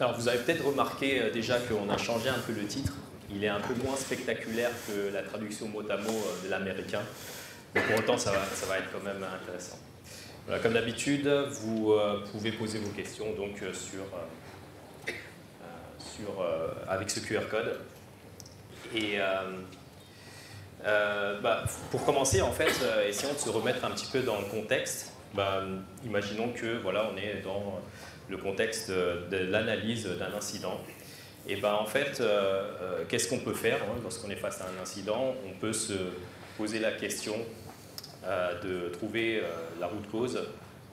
Alors, vous avez peut-être remarqué déjà qu'on a changé un peu le titre. Il est un peu moins spectaculaire que la traduction mot à mot de l'américain. Mais pour autant, ça va être quand même intéressant. Voilà, comme d'habitude, vous pouvez poser vos questions donc, avec ce QR code. Et pour commencer, en fait, essayons de se remettre un petit peu dans le contexte. Imaginons que voilà, on est dans le contexte de l'analyse d'un incident. Et en fait, qu'est-ce qu'on peut faire lorsqu'on est face à un incident? On peut se poser la question de trouver la route cause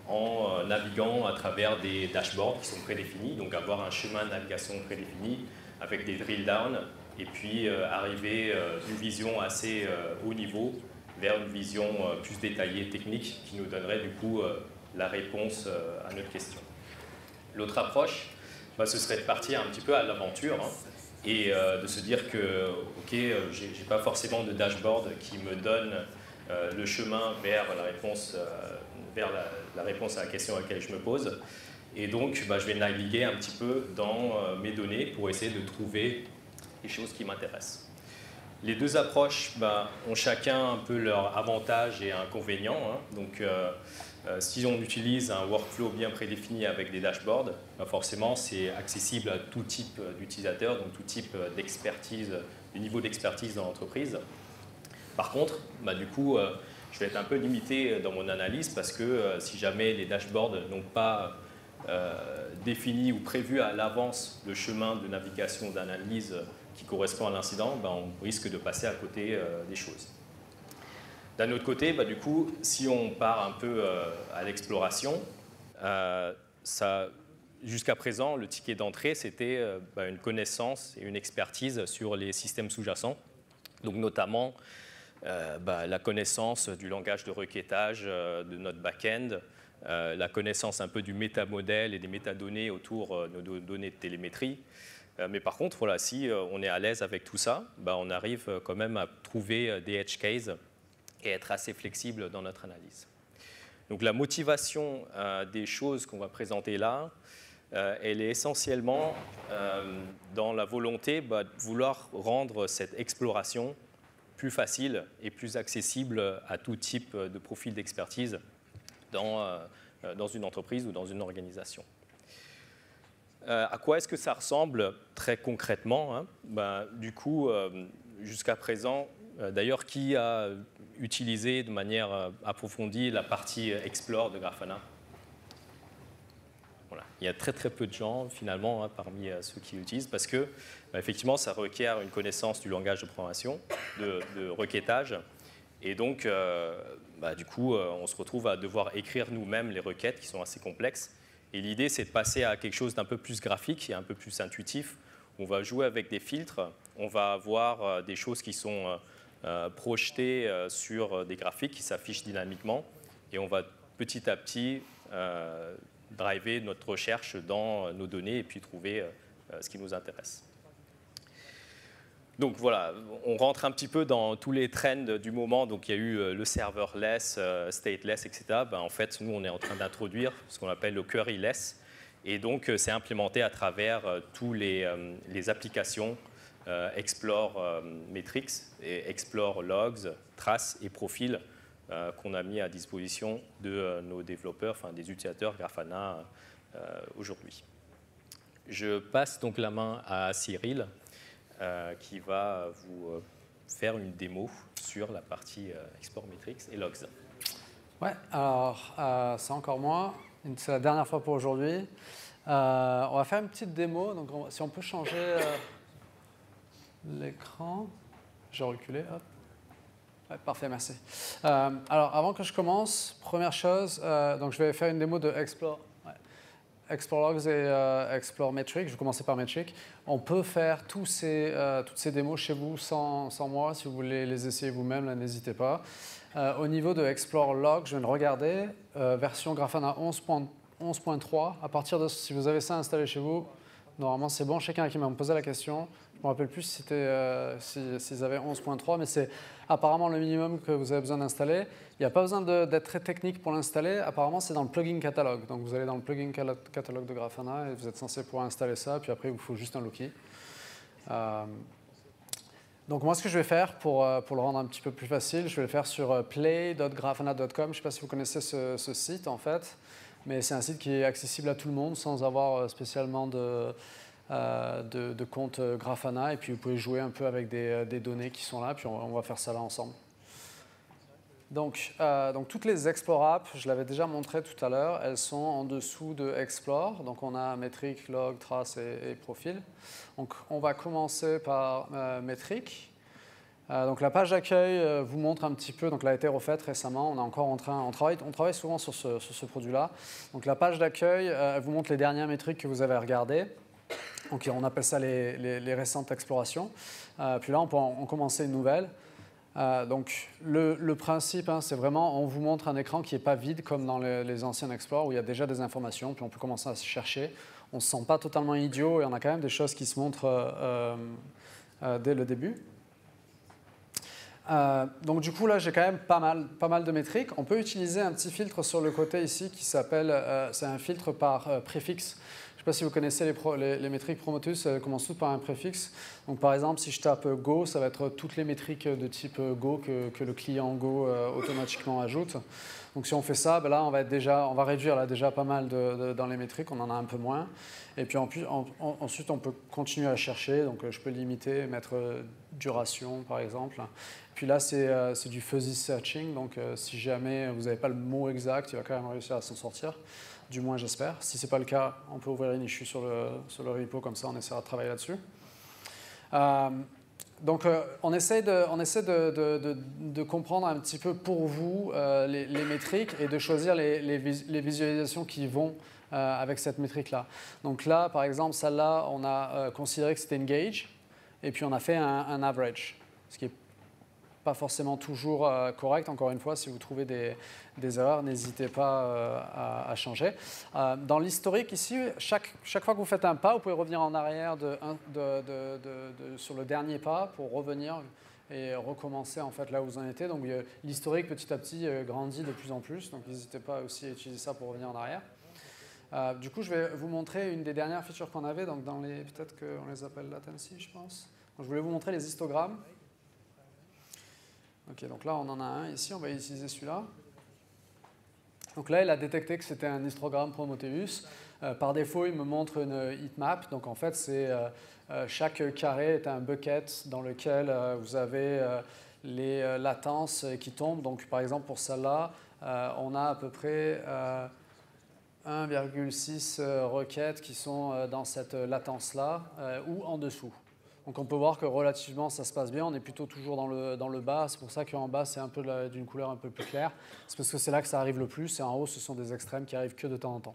en naviguant à travers des dashboards qui sont prédéfinis, donc avoir un chemin de navigation prédéfini avec des drill down et puis arriver d'une vision assez haut niveau vers une vision plus détaillée, technique, qui nous donnerait du coup la réponse à notre question. L'autre approche, ce serait de partir un petit peu à l'aventure et de se dire que ok, j'ai pas forcément de dashboard qui me donne le chemin vers la réponse à la question à laquelle je me pose. Et donc, je vais naviguer un petit peu dans mes données pour essayer de trouver les choses qui m'intéressent. Les deux approches ont chacun un peu leurs avantages et inconvénients. Donc, si on utilise un workflow bien prédéfini avec des dashboards, forcément, c'est accessible à tout type d'utilisateurs, donc tout type d'expertise, du niveau d'expertise dans l'entreprise. Par contre, du coup, je vais être un peu limité dans mon analyse parce que si jamais les dashboards n'ont pas défini ou prévu à l'avance le chemin de navigation d'analyse qui correspond à l'incident, on risque de passer à côté des choses. D'un autre côté, du coup, si on part un peu à l'exploration, jusqu'à présent, le ticket d'entrée, c'était une connaissance et une expertise sur les systèmes sous-jacents, donc notamment la connaissance du langage de requêtage de notre back-end, la connaissance un peu du métamodèle et des métadonnées autour de nos données de télémétrie. Mais par contre, voilà, si on est à l'aise avec tout ça, on arrive quand même à trouver des edge cases et être assez flexible dans notre analyse. Donc la motivation des choses qu'on va présenter là, elle est essentiellement dans la volonté de vouloir rendre cette exploration plus facile et plus accessible à tout type de profil d'expertise dans une entreprise ou dans une organisation. À quoi est-ce que ça ressemble très concrètement Du coup, jusqu'à présent, d'ailleurs, qui a utilisé de manière approfondie la partie Explore de Grafana? Voilà. Il y a très très peu de gens finalement parmi ceux qui l'utilisent parce que effectivement ça requiert une connaissance du langage de programmation, de requêtage et donc du coup on se retrouve à devoir écrire nous-mêmes les requêtes qui sont assez complexes et l'idée c'est de passer à quelque chose d'un peu plus graphique et un peu plus intuitif. On va jouer avec des filtres, on va avoir des choses qui sont projetées sur des graphiques qui s'affichent dynamiquement et on va petit à petit driver notre recherche dans nos données et puis trouver ce qui nous intéresse. Donc voilà, on rentre un petit peu dans tous les trends du moment. Donc il y a eu le serverless, stateless, etc. En fait, nous, on est en train d'introduire ce qu'on appelle le queryless. Et donc, c'est implémenté à travers tous les applications Explore Metrics, et Explore Logs, Traces et Profils qu'on a mis à disposition de nos développeurs, enfin des utilisateurs Grafana aujourd'hui. Je passe donc la main à Cyril qui va vous faire une démo sur la partie Explore Metrics et Logs. Ouais, alors c'est encore moi. C'est la dernière fois pour aujourd'hui. On va faire une petite démo. Donc si on peut changer l'écran. Je vais reculer, hop. Ouais, parfait, merci. Alors, avant que je commence, première chose, donc je vais faire une démo de Explore Logs et Explore Metrics. Je vais commencer par Metrics. On peut faire toutes ces démos chez vous sans moi. Si vous voulez les essayer vous-même, n'hésitez pas. Au niveau de Explore Logs, je viens de regarder, version Grafana 11.3. À partir de, si vous avez ça installé chez vous, Normalement, c'est bon. Je sais qu'il y en a qui m'ont posé la question. Je ne me rappelle plus si s'ils avaient 11.3, mais c'est apparemment le minimum que vous avez besoin d'installer. Il n'y a pas besoin d'être très technique pour l'installer. Apparemment, c'est dans le plugin catalogue. Donc, vous allez dans le plugin catalogue de Grafana et vous êtes censé pouvoir installer ça. Puis après, il vous faut juste un Loki. Donc, moi, ce que je vais faire pour le rendre un petit peu plus facile, je vais le faire sur play.grafana.com. Je ne sais pas si vous connaissez ce site, en fait. Mais c'est un site qui est accessible à tout le monde sans avoir spécialement de compte Grafana. Et puis, vous pouvez jouer un peu avec des données qui sont là. Puis, on va faire ça là ensemble. Donc toutes les Explore apps, je l'avais déjà montré tout à l'heure, elles sont en dessous de Explore. Donc, on a métrique, log, trace et profil. Donc, on va commencer par métrique. Donc, la page d'accueil vous montre un petit peu. Donc, elle a été refaite récemment. On travaille souvent sur ce produit-là. Donc, la page d'accueil, elle vous montre les dernières métriques que vous avez regardées. Donc, on appelle ça les récentes explorations. Puis là, on peut en commencer une nouvelle. Donc, le principe, c'est vraiment, on vous montre un écran qui n'est pas vide comme dans les anciens Explore où il y a déjà des informations, puis on peut commencer à se chercher. On ne se sent pas totalement idiot et on a quand même des choses qui se montrent dès le début. Donc, du coup, là, j'ai quand même pas mal de métriques. On peut utiliser un petit filtre sur le côté ici qui s'appelle, c'est un filtre par préfixe. Je ne sais pas si vous connaissez les métriques Prometheus, elles commencent toutes par un préfixe. Donc, par exemple, si je tape Go, ça va être toutes les métriques de type Go que le client Go automatiquement ajoute. Donc, si on fait ça, ben là, on va réduire là, déjà pas mal dans les métriques, on en a un peu moins. Et puis ensuite, on peut continuer à chercher. Donc, je peux limiter, mettre duration, par exemple. Puis là, c'est du fuzzy searching. Donc, si jamais vous n'avez pas le mot exact, il va quand même réussir à s'en sortir. Du moins, j'espère. Si ce n'est pas le cas, on peut ouvrir une issue sur le repo, comme ça, on essaiera de travailler là-dessus. Donc, on essaie de comprendre un petit peu pour vous les métriques et de choisir les visualisations qui vont avec cette métrique-là. Donc là, par exemple, celle-là, on a considéré que c'était une gauge, et puis on a fait un average, ce qui n'est pas forcément toujours correct. Encore une fois, si vous trouvez des erreurs, n'hésitez pas à changer. Dans l'historique ici, chaque fois que vous faites un pas, vous pouvez revenir en arrière sur le dernier pas pour revenir et recommencer en fait là où vous en étiez. Donc l'historique petit à petit grandit de plus en plus. Donc n'hésitez pas aussi à utiliser ça pour revenir en arrière. Du coup, je vais vous montrer une des dernières features qu'on avait. Donc peut-être qu'on les appelle latency, je pense. Donc, je voulais vous montrer les histogrammes. Ok, donc là, on en a un ici. On va utiliser celui-là. Donc là, il a détecté que c'était un histogramme Prometheus. Par défaut, il me montre une heatmap. Donc en fait, chaque carré est un bucket dans lequel vous avez les latences qui tombent. Donc par exemple, pour celle-là, on a à peu près 1,6 requêtes qui sont dans cette latence-là ou en dessous. Donc on peut voir que relativement ça se passe bien, on est plutôt toujours dans le bas, c'est pour ça qu'en bas c'est un peu d'une couleur un peu plus claire, c'est parce que c'est là que ça arrive le plus, et en haut ce sont des extrêmes qui arrivent que de temps en temps.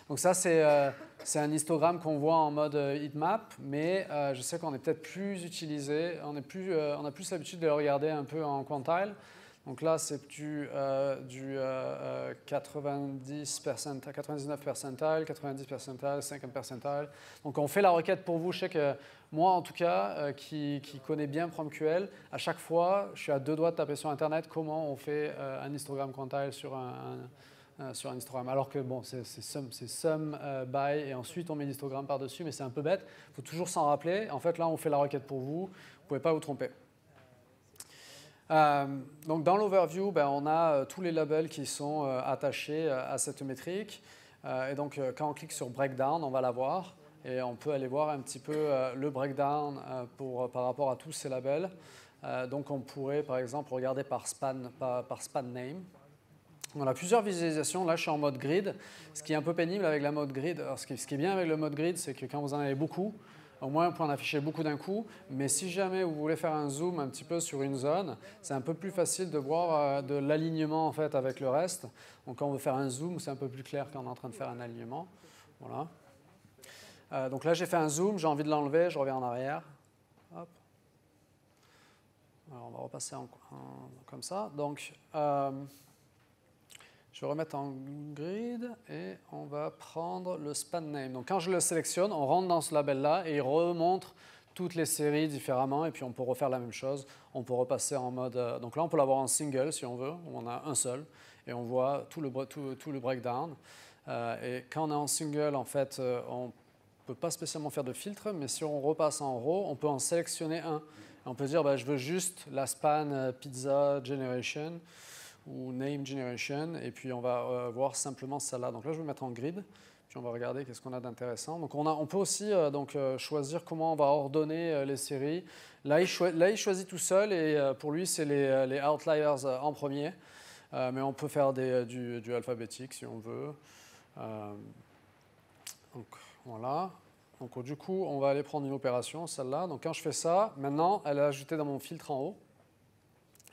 Donc ça c'est un histogramme qu'on voit en mode heatmap, mais je sais qu'on est peut-être plus utilisé, on a plus l'habitude de le regarder un peu en quantile. Donc là, c'est du 90 percentile, 99 percentile, 90 percentile, 50 percentile. Donc on fait la requête pour vous. Je sais que moi, en tout cas, qui connais bien PromQL, à chaque fois, je suis à deux doigts de taper sur Internet comment on fait un histogramme quantile sur un histogramme. Alors que bon, c'est sum by et ensuite on met l'histogramme par-dessus, mais c'est un peu bête. Il faut toujours s'en rappeler. En fait, là, on fait la requête pour vous. Vous ne pouvez pas vous tromper. Donc dans l'overview, on a tous les labels qui sont attachés à cette métrique. Et donc quand on clique sur breakdown, on va la voir. Et on peut aller voir un petit peu le breakdown par rapport à tous ces labels. Donc on pourrait par exemple regarder par span name. On a plusieurs visualisations. Là, je suis en mode grid. Ce qui est un peu pénible avec la mode grid, alors ce qui est bien avec le mode grid, c'est que quand vous en avez beaucoup, au moins, on peut en afficher beaucoup d'un coup, mais si jamais vous voulez faire un zoom un petit peu sur une zone, c'est un peu plus facile de voir de l'alignement en fait avec le reste. Donc quand on veut faire un zoom, c'est un peu plus clair quand on est en train de faire un alignement. Voilà. Donc là, j'ai fait un zoom, j'ai envie de l'enlever, je reviens en arrière. Hop. Alors on va repasser comme ça. Donc Je vais remettre en grid et on va prendre le span name. Donc quand je le sélectionne, on rentre dans ce label-là et il remontre toutes les séries différemment et puis on peut refaire la même chose. On peut repasser en mode... donc là, on peut l'avoir en single si on veut, où on a un seul et on voit tout le breakdown. Et quand on est en single, en fait, on ne peut pas spécialement faire de filtre, mais si on repasse en row, on peut en sélectionner un. Et on peut dire, je veux juste la span pizza generation ou name generation, et puis on va voir simplement celle-là. Donc là, je vais mettre en grid, puis on va regarder qu'est-ce qu'on a d'intéressant. Donc on peut aussi choisir comment on va ordonner les séries. Là, il choisit tout seul, et pour lui, c'est les outliers en premier. Mais on peut faire du alphabétique si on veut. Donc voilà. Donc du coup, on va aller prendre une opération, celle-là. Donc quand je fais ça, maintenant, elle est ajoutée dans mon filtre en haut.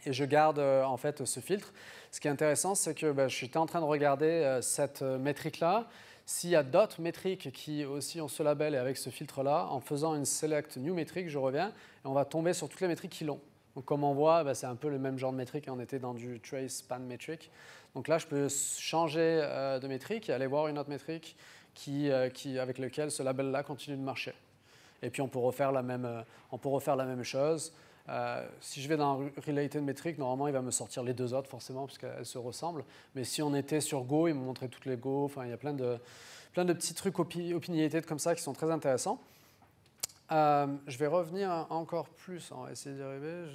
Et je garde en fait ce filtre. Ce qui est intéressant, c'est que j'étais en train de regarder cette métrique-là. S'il y a d'autres métriques qui aussi ont ce label et avec ce filtre-là, en faisant une select new métrique, je reviens et on va tomber sur toutes les métriques qui l'ont. Donc comme on voit, c'est un peu le même genre de métrique. On était dans du trace span metric. Donc là, je peux changer de métrique et aller voir une autre métrique avec laquelle ce label-là continue de marcher. Et puis on peut refaire la même chose. Si je vais dans Related Metric, normalement, il va me sortir les deux autres, forcément, parce qu'elles se ressemblent. Mais si on était sur Go, il me montrait toutes les Go. Enfin, il y a plein de petits trucs opinionated comme ça qui sont très intéressants. Je vais revenir encore plus. On va essayer d'y arriver.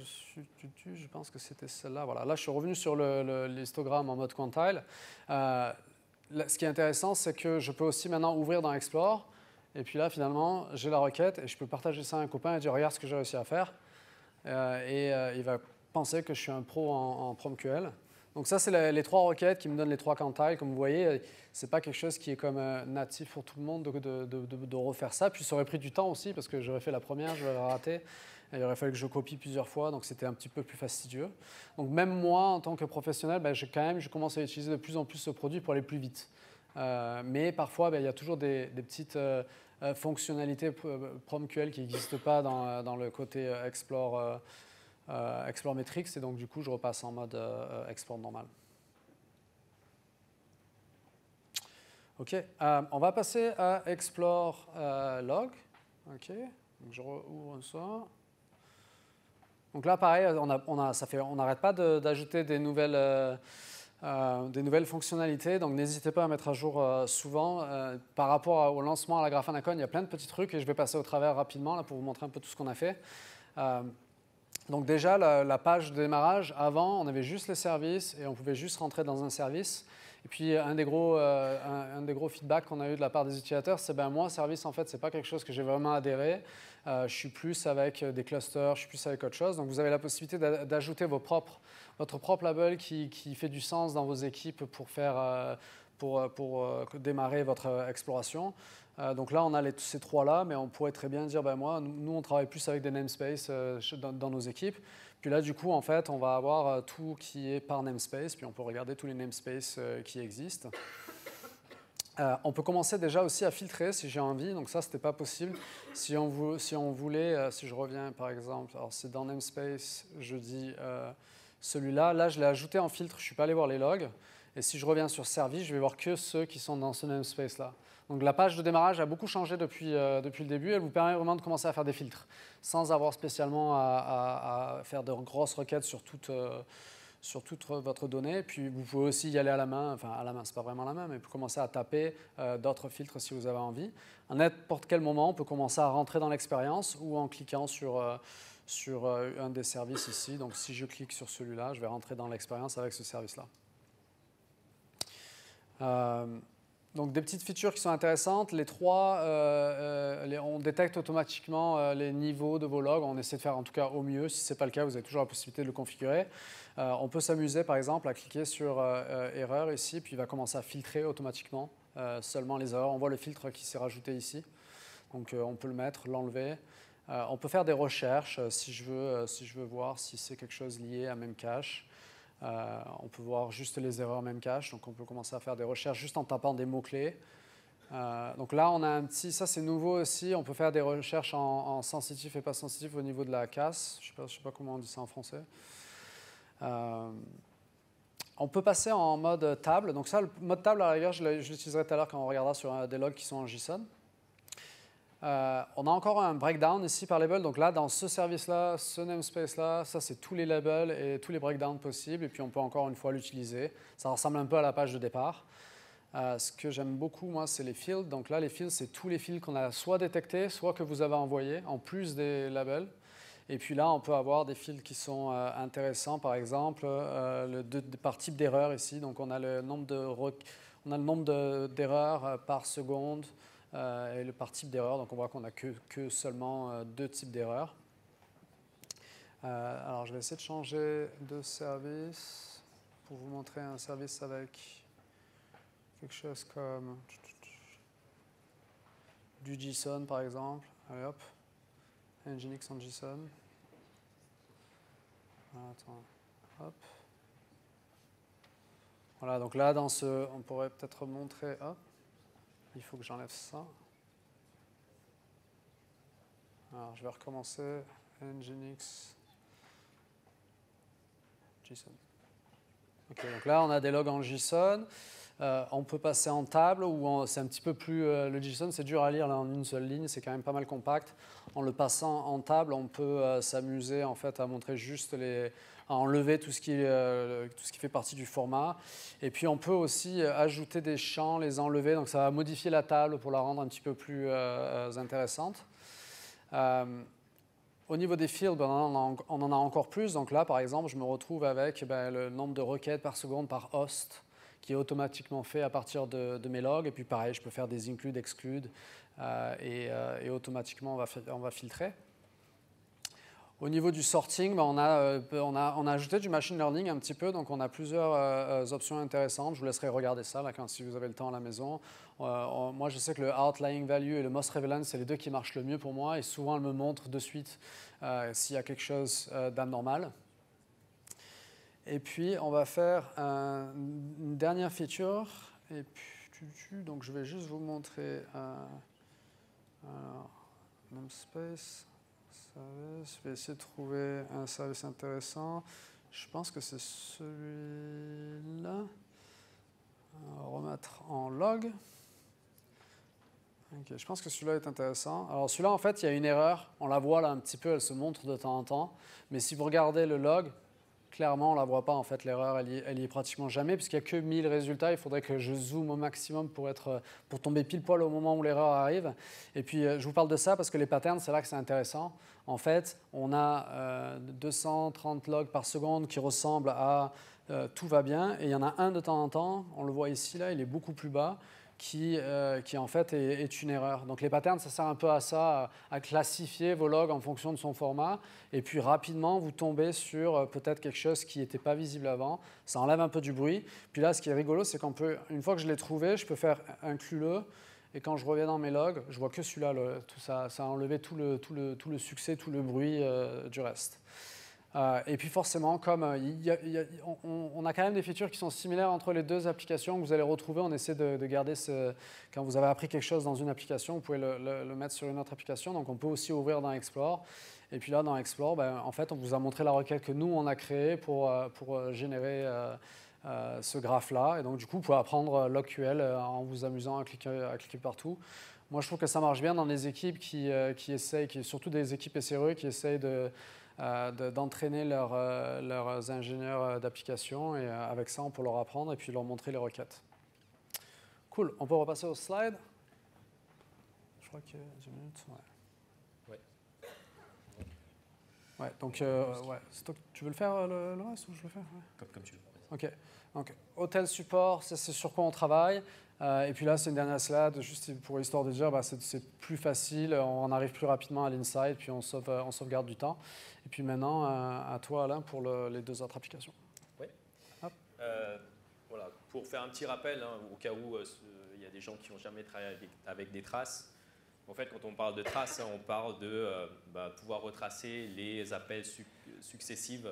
Je pense que c'était celle-là. Voilà. Là, je suis revenu sur l'histogramme en mode quantile. Ce qui est intéressant, c'est que je peux aussi maintenant ouvrir dans Explore. Et puis là, finalement, j'ai la requête et je peux partager ça à un copain et dire « Regarde ce que j'ai réussi à faire ». Il va penser que je suis un pro en PromQL. Donc ça, c'est les trois requêtes qui me donnent les trois quantiles. Comme vous voyez, ce n'est pas quelque chose qui est comme natif pour tout le monde de refaire ça. Puis ça aurait pris du temps aussi parce que j'aurais fait la première, je l'aurais raté. Et il aurait fallu que je copie plusieurs fois, donc c'était un petit peu plus fastidieux. Donc même moi, en tant que professionnel, je commence à utiliser de plus en plus ce produit pour aller plus vite. Mais parfois, il y a toujours des petites fonctionnalités PromQL qui n'existent pas dans le côté Explore Metrics, et donc du coup, je repasse en mode Export normal. OK, on va passer à Explore Log. OK, donc je rouvre ça. Donc là, pareil, on n'arrête pas d'ajouter des nouvelles fonctionnalités, donc n'hésitez pas à mettre à jour souvent. Par rapport au lancement à la Grafana Con, il y a plein de petits trucs et je vais passer au travers rapidement là, pour vous montrer un peu tout ce qu'on a fait. Donc déjà, la page de démarrage, avant, on avait juste les services et on pouvait juste rentrer dans un service. Et puis, un des gros feedbacks qu'on a eu de la part des utilisateurs, c'est moi, service, en fait, ce n'est pas quelque chose que j'ai vraiment adhéré. Je suis plus avec des clusters, je suis plus avec autre chose. Donc, vous avez la possibilité d'ajouter votre propre label qui fait du sens dans vos équipes pour démarrer votre exploration. Donc là, on a ces trois-là, mais on pourrait très bien dire, nous, on travaille plus avec des namespaces dans nos équipes. Puis là, du coup, en fait, on va avoir tout qui est par namespace, puis on peut regarder tous les namespaces qui existent. On peut commencer déjà aussi à filtrer si j'ai envie, donc ça, ce n'était pas possible. Si on voulait, si je reviens par exemple, alors c'est dans namespace, je dis celui-là, là, je l'ai ajouté en filtre, je ne suis pas allé voir les logs. Et si je reviens sur service, je vais voir que ceux qui sont dans ce namespace-là. Donc la page de démarrage a beaucoup changé depuis le début. Elle vous permet vraiment de commencer à faire des filtres sans avoir spécialement à faire de grosses requêtes sur toute votre donnée. Puis vous pouvez aussi y aller à la main, enfin à la main, c'est pas vraiment la main, mais vous pouvez commencer à taper d'autres filtres si vous avez envie. À n'importe quel moment, on peut commencer à rentrer dans l'expérience ou en cliquant sur un des services ici. Donc si je clique sur celui-là, je vais rentrer dans l'expérience avec ce service-là. Donc des petites features qui sont intéressantes. Les trois, on détecte automatiquement les niveaux de vos logs. On essaie de faire en tout cas au mieux. Si ce n'est pas le cas, vous avez toujours la possibilité de le configurer. On peut s'amuser par exemple à cliquer sur erreur ici, puis il va commencer à filtrer automatiquement seulement les erreurs. On voit le filtre qui s'est rajouté ici. Donc on peut le mettre, l'enlever. On peut faire des recherches si je veux voir si c'est quelque chose lié à Memcache. On peut voir juste les erreurs Memcache, donc on peut commencer à faire des recherches juste en tapant des mots-clés. Donc là, on a un petit, ça c'est nouveau aussi, on peut faire des recherches en sensitif et pas sensitif au niveau de la casse. Je sais pas comment on dit ça en français. On peut passer en mode table. Donc ça, le mode table, à la rigueur, je l'utiliserai tout à l'heure quand on regardera sur des logs qui sont en JSON. On a encore un breakdown ici par label. Donc là, dans ce service-là, ce namespace-là, ça, c'est tous les labels et tous les breakdowns possibles. Et puis, on peut encore une fois l'utiliser. Ça ressemble un peu à la page de départ. Ce que j'aime beaucoup, moi, c'est les fields. Donc là, les fields, c'est tous les fields qu'on a soit détectés, soit que vous avez envoyés, en plus des labels. Et puis là, on peut avoir des fields qui sont intéressants, par exemple, par type d'erreur ici. Donc on a le nombre d'erreurs par seconde et par type d'erreur. Donc on voit qu'on n'a que seulement 2 types d'erreurs. Alors je vais essayer de changer de service pour vous montrer un service avec quelque chose comme du JSON, par exemple. Allez hop. Nginx en JSON. Attends, hop. Voilà, donc là, on pourrait peut-être montrer, hop, il faut que j'enlève ça. Alors, je vais recommencer, Nginx, JSON. Ok, donc là, on a des logs en JSON. On peut passer en table, ou c'est un petit peu plus... le JSON, c'est dur à lire là, en une seule ligne, c'est quand même pas mal compact. En le passant en table, on peut s'amuser en fait, à montrer juste à enlever tout ce qui fait partie du format. Et puis, on peut aussi ajouter des champs, les enlever. Donc, ça va modifier la table pour la rendre un petit peu plus intéressante. Au niveau des fields, on en a encore plus. Donc là, par exemple, je me retrouve avec le nombre de requêtes par seconde par host, qui est automatiquement fait à partir de mes logs. Et puis pareil, je peux faire des include, exclude, et automatiquement on va filtrer. Au niveau du sorting, on a ajouté du machine learning un petit peu, donc on a plusieurs options intéressantes. Je vous laisserai regarder ça là, si vous avez le temps à la maison. Moi, je sais que le outlying value et le most relevant, c'est les deux qui marchent le mieux pour moi, et souvent, elle me montre de suite s'il y a quelque chose d'anormal. Et puis, on va faire une dernière feature. Et puis, donc, je vais juste vous montrer namespace, service. Je vais essayer de trouver un service intéressant. Je pense que c'est celui-là. On va remettre en log. Okay, je pense que celui-là est intéressant. Alors, celui-là, en fait, il y a une erreur. On la voit là un petit peu, elle se montre de temps en temps. Mais si vous regardez le log, clairement, on ne la voit pas, en fait, l'erreur, elle y est pratiquement jamais, puisqu'il n'y a que 1000 résultats. Il faudrait que je zoome au maximum pour tomber pile poil au moment où l'erreur arrive. Et puis, je vous parle de ça parce que les patterns, c'est là que c'est intéressant. En fait, on a 230 logs par seconde qui ressemblent à tout va bien. Et il y en a un de temps en temps, on le voit ici, là, il est beaucoup plus bas, qui en fait est une erreur. Donc les patterns, ça sert un peu à ça, à classifier vos logs en fonction de son format, et puis rapidement vous tombez sur peut-être quelque chose qui n'était pas visible avant. Ça enlève un peu du bruit. Puis là, ce qui est rigolo, c'est une fois que je l'ai trouvé, je peux faire inclus-le, et quand je reviens dans mes logs, je vois que celui-là, tout ça a enlevé tout le succès, tout le bruit du reste. Et puis forcément, comme on a quand même des features qui sont similaires entre les deux applications que vous allez retrouver, on essaie de garder quand vous avez appris quelque chose dans une application, vous pouvez le mettre sur une autre application. Donc on peut aussi ouvrir dans Explore. Et puis là, dans Explore, en fait, on vous a montré la requête que nous, on a créée pour générer ce graphe-là. Et donc du coup, vous pouvez apprendre LogQL en vous amusant à cliquer partout. Moi, je trouve que ça marche bien dans des équipes qui essayent, surtout des équipes SRE qui essayent d'entraîner leurs ingénieurs d'application, et avec ça, on peut leur apprendre et puis leur montrer les requêtes. Cool. On peut repasser au slide. Je crois qu'il y a 10 minutes. Ouais. Ouais, donc, ouais. Tu veux le faire le reste ou je le fais? Ouais. Comme tu veux. OK. Donc, Hotel Support, c'est sur quoi on travaille. Et puis là, c'est une dernière slide, juste pour histoire de dire, c'est plus facile, on arrive plus rapidement à l'inside, puis on sauvegarde du temps. Et puis maintenant, à toi, Alain, pour les deux autres applications. Oui. Voilà. Pour faire un petit rappel, au cas où il y a des gens qui n'ont jamais travaillé avec des traces. En fait, quand on parle de traces, on parle de pouvoir retracer les appels successifs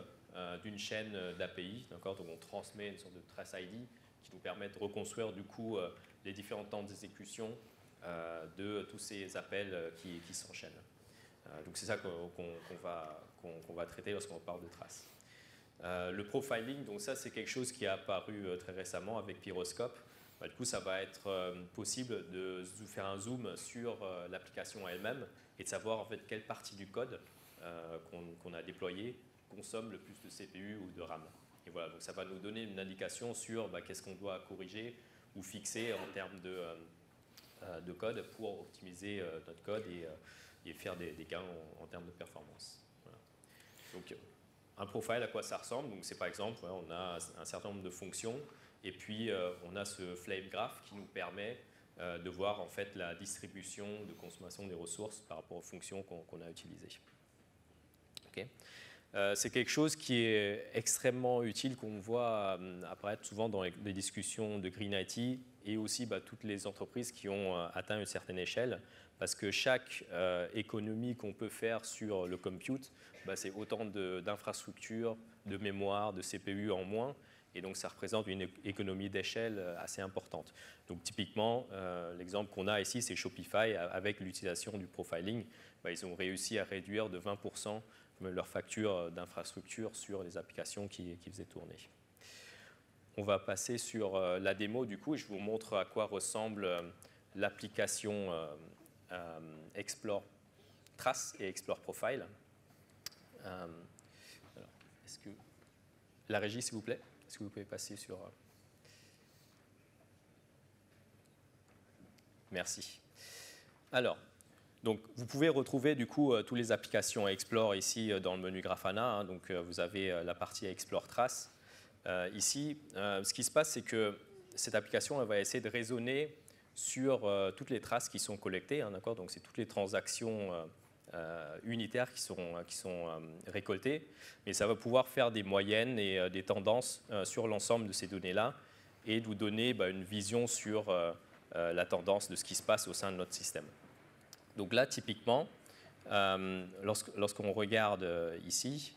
d'une chaîne d'API. Donc on transmet une sorte de trace ID qui nous permet de reconstruire du coup les différents temps d'exécution de tous ces appels qui s'enchaînent. Donc c'est ça qu'on va traiter lorsqu'on parle de traces. Le profiling, donc ça c'est quelque chose qui est apparu très récemment avec Pyroscope. Du coup, ça va être possible de faire un zoom sur l'application elle-même et de savoir en fait quelle partie du code qu'on a déployé consomme le plus de CPU ou de RAM. Et voilà, donc ça va nous donner une indication sur qu'est-ce qu'on doit corriger ou fixer en termes de code pour optimiser notre code et faire des gains en termes de performance. Voilà. Donc, un profile, à quoi ça ressemble? Donc, c'est par exemple, on a un certain nombre de fonctions et puis on a ce flame graph qui nous permet de voir en fait la distribution de consommation des ressources par rapport aux fonctions qu'on a utilisées. Okay. C'est quelque chose qui est extrêmement utile, qu'on voit apparaître souvent dans les discussions de Green IT et aussi toutes les entreprises qui ont atteint une certaine échelle, parce que chaque économie qu'on peut faire sur le compute, c'est autant d'infrastructures, de mémoire, de CPU en moins, et donc ça représente une économie d'échelle assez importante. Donc typiquement, l'exemple qu'on a ici, c'est Shopify. Avec l'utilisation du profiling, ils ont réussi à réduire de 20% leur facture d'infrastructure sur les applications qui faisaient tourner. On va passer sur la démo du coup, et je vous montre à quoi ressemble l'application Explore Trace et Explore Profile. Alors, est-ce que la régie, s'il vous plaît, est-ce que vous pouvez passer sur... Merci. Alors, donc, vous pouvez retrouver du coup toutes les applications Explore ici dans le menu Grafana. Donc, vous avez la partie Explore Trace. Ici, ce qui se passe, c'est que cette application elle va essayer de raisonner sur toutes les traces qui sont collectées. D'accord, donc, c'est toutes les transactions unitaires qui sont récoltées. Mais ça va pouvoir faire des moyennes et des tendances sur l'ensemble de ces données-là et nous donner une vision sur la tendance de ce qui se passe au sein de notre système. Donc là, typiquement, lorsqu'on regarde ici,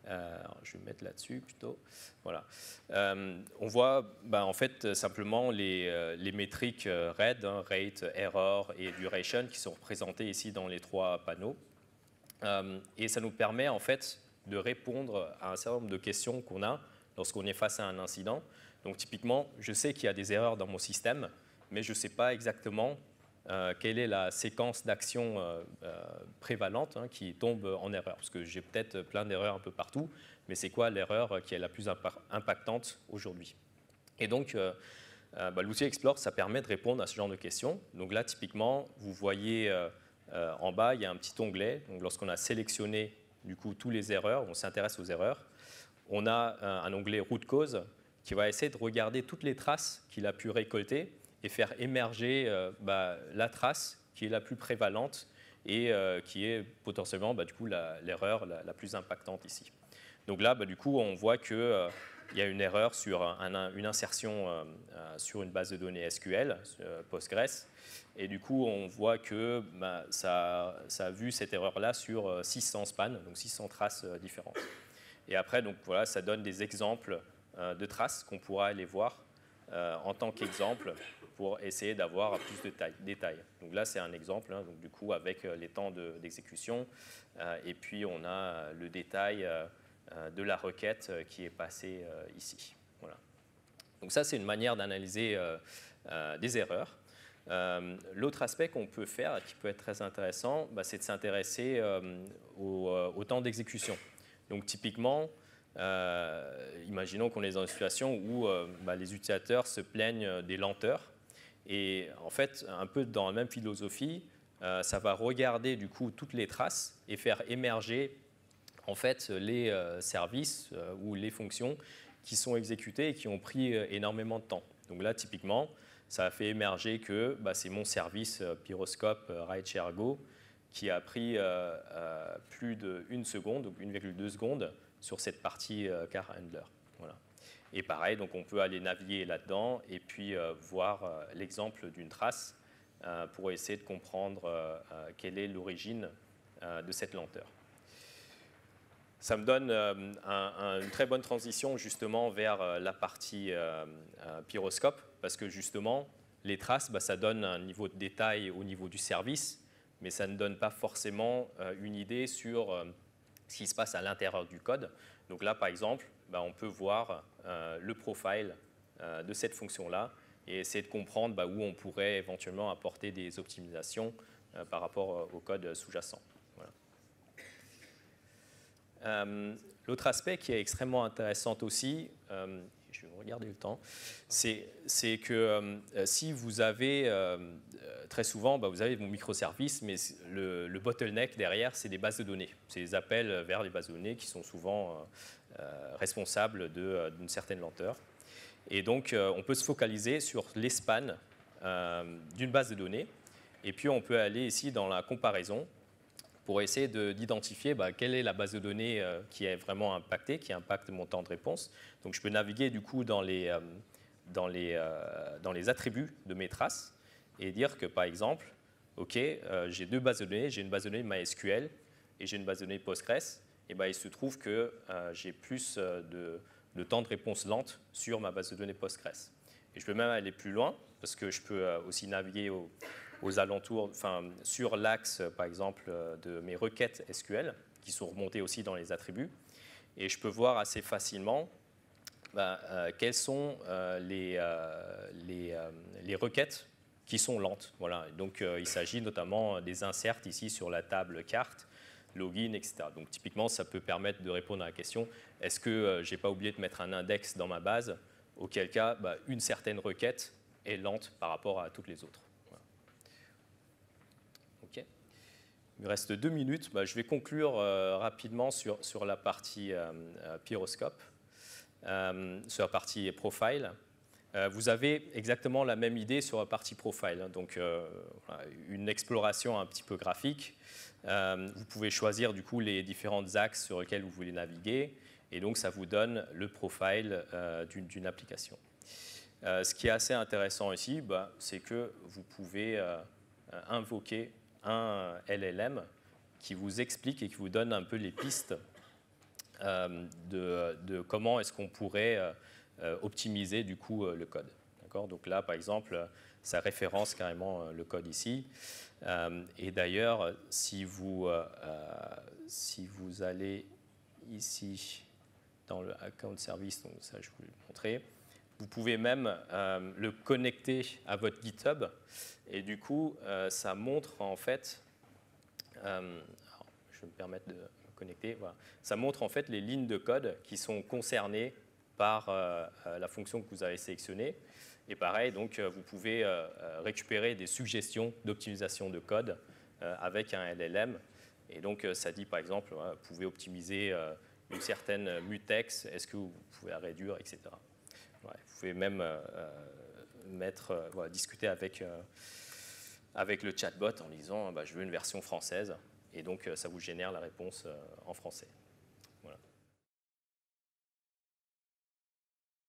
je vais me mettre là-dessus plutôt, voilà, on voit en fait simplement les métriques RAID, rate, error et duration, qui sont représentées ici dans les trois panneaux. Et ça nous permet en fait de répondre à un certain nombre de questions qu'on a lorsqu'on est face à un incident. Donc typiquement, je sais qu'il y a des erreurs dans mon système, mais je ne sais pas exactement quelle est la séquence d'actions prévalente qui tombe en erreur. Parce que j'ai peut-être plein d'erreurs un peu partout, mais c'est quoi l'erreur qui est la plus impactante aujourd'hui? Et donc, l'outil Explore, ça permet de répondre à ce genre de questions. Donc là, typiquement, vous voyez en bas, il y a un petit onglet. Donc lorsqu'on a sélectionné du coup, tous les erreurs, on s'intéresse aux erreurs, on a un onglet root cause qui va essayer de regarder toutes les traces qu'il a pu récolter et faire émerger la trace qui est la plus prévalente et qui est potentiellement du coup, l'erreur la plus impactante ici. Donc là, du coup, on voit qu'il y a une erreur sur une insertion sur une base de données SQL, Postgres, et du coup, on voit que ça a vu cette erreur-là sur 600 spans, donc 600 traces différentes. Et après, donc, voilà, ça donne des exemples de traces qu'on pourra aller voir en tant qu'exemple pour essayer d'avoir plus de détails. Donc là, c'est un exemple, donc du coup, avec les temps d'exécution. Et puis, on a le détail de la requête qui est passée ici. Voilà. Donc ça, c'est une manière d'analyser des erreurs. L'autre aspect qu'on peut faire, qui peut être très intéressant, c'est de s'intéresser au temps d'exécution. Donc typiquement, imaginons qu'on est dans une situation où les utilisateurs se plaignent des lenteurs. Et en fait, un peu dans la même philosophie, ça va regarder du coup toutes les traces et faire émerger en fait les services ou les fonctions qui sont exécutées et qui ont pris énormément de temps. Donc là, typiquement, ça a fait émerger que c'est mon service Pyroscope Rideshare Go qui a pris plus d'1 seconde, donc 1,2 secondes sur cette partie car handler. Voilà. Et pareil, donc on peut aller naviguer là-dedans et puis voir l'exemple d'une trace pour essayer de comprendre quelle est l'origine de cette lenteur. Ça me donne une très bonne transition justement vers la partie Pyroscope, parce que justement, les traces, ça donne un niveau de détail au niveau du service, mais ça ne donne pas forcément une idée sur ce qui se passe à l'intérieur du code. Donc là, par exemple, on peut voir le profile de cette fonction-là et essayer de comprendre où on pourrait éventuellement apporter des optimisations par rapport au code sous-jacent. Voilà. L'autre aspect qui est extrêmement intéressant aussi, je vais regarder le temps, c'est que si vous avez, très souvent, vous avez vos microservices, mais le bottleneck derrière, c'est des bases de données. C'est les appels vers les bases de données qui sont souvent responsables d'une certaine lenteur. Et donc, on peut se focaliser sur les spans d'une base de données, et puis on peut aller ici dans la comparaison pour essayer d'identifier quelle est la base de données qui est vraiment impactée, qui impacte mon temps de réponse. Donc je peux naviguer du coup dans les attributs de mes traces et dire que par exemple, OK, j'ai deux bases de données, j'ai une base de données MySQL et j'ai une base de données Postgres, et il se trouve que j'ai plus de temps de réponse lente sur ma base de données Postgres. Et je peux même aller plus loin parce que je peux aussi naviguer aux alentours, sur l'axe, par exemple, de mes requêtes SQL, qui sont remontées aussi dans les attributs. Et je peux voir assez facilement quelles sont les requêtes qui sont lentes. Voilà. Donc, il s'agit notamment des inserts ici sur la table carte, login, etc. Donc, typiquement, ça peut permettre de répondre à la question, est-ce que je n'ai pas oublié de mettre un index dans ma base, auquel cas, une certaine requête est lente par rapport à toutes les autres. Il me reste 2 minutes. Je vais conclure rapidement sur la partie pyroscope, sur la partie profile. Vous avez exactement la même idée sur la partie profile. Donc, une exploration un petit peu graphique. Vous pouvez choisir du coup les différents axes sur lesquels vous voulez naviguer. Et donc, ça vous donne le profile d'une application. Ce qui est assez intéressant ici, c'est que vous pouvez invoquer un LLM qui vous explique et qui vous donne un peu les pistes de comment est-ce qu'on pourrait optimiser du coup le code. Donc là, par exemple, ça référence carrément le code ici. Et d'ailleurs, si vous allez ici dans le account service, donc ça je vous l'ai montré, vous pouvez même le connecter à votre GitHub et du coup, ça montre en fait, alors, je vais me permettre de me connecter, voilà. Ça montre en fait les lignes de code qui sont concernées par la fonction que vous avez sélectionnée. Et pareil, donc, vous pouvez récupérer des suggestions d'optimisation de code avec un LLM. Et donc, ça dit par exemple, vous pouvez optimiser une certaine mutex, est-ce que vous pouvez la réduire, etc. Ouais, vous pouvez même discuter avec le chatbot en disant je veux une version française, et donc ça vous génère la réponse en français.